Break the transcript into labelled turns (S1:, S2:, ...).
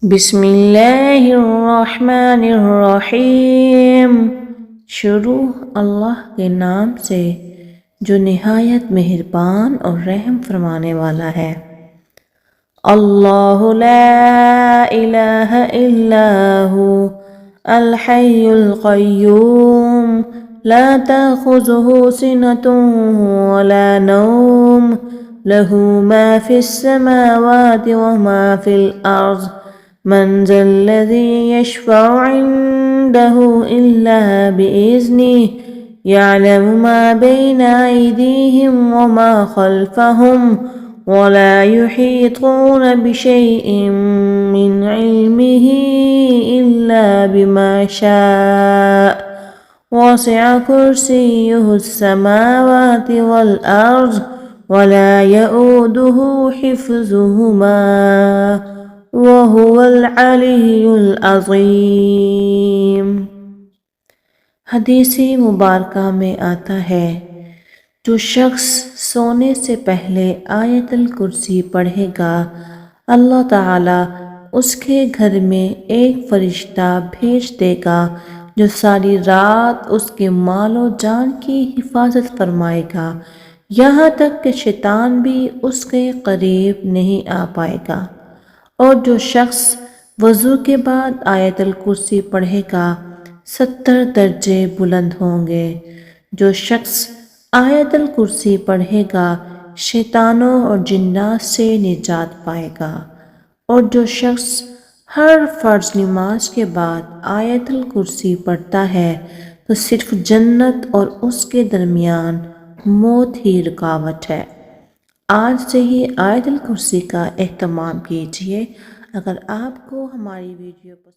S1: बिस्मिल्लाहिर्रहमानिर्रहीम। शुरू अल्लाह के नाम से जो निहायत मेहरबान और रहम फरमाने वाला है। अल्लाहु ला इलाहा इल्लाहु अल हय्युल क़य्यूम ला ताख़ुज़ुहु सिनतुन वला नौम लहू मा फ़िस समावाति व मा फ़िल अर्ज़ मन ज़ल्लज़ी यशफ़अु इंदहु इल्ला बिइज़्निहि यअलमु मा बैना अयदीहिम व मा ख़ल्फ़हुम वला युहीतून बिशैइन मिन इल्मिही इल्ला बिमा शाअ वसिअ कुर्सियुहुस समावाति वल अर्ज़ वला यऊदुहु हिफ़्ज़ुहुमा वहुवल अलियुल अज़ीम। हदीस मुबारका में आता है, जो शख्स सोने से पहले आयतुल कुर्सी पढ़ेगा, अल्लाह ताला उसके घर में एक फरिश्ता भेज देगा जो सारी रात उसके मालो जान की हिफाजत फरमाएगा, यहाँ तक कि शैतान भी उसके करीब नहीं आ पाएगा। और जो शख्स वज़ू के बाद आयतुल कुर्सी पढ़ेगा, 70 दर्जे बुलंद होंगे। जो शख्स आयतुल कुर्सी पढ़ेगा, शैतानों और जिन्नात से निजात पाएगा। और जो शख्स हर फ़र्ज़ नमाज के बाद आयतुल कुर्सी पढ़ता है, तो सिर्फ जन्नत और उसके दरमियान मौत ही रुकावट है। आज से ही आयतुल कुर्सी का एहतमाम कीजिए। अगर आपको हमारी वीडियो पसंद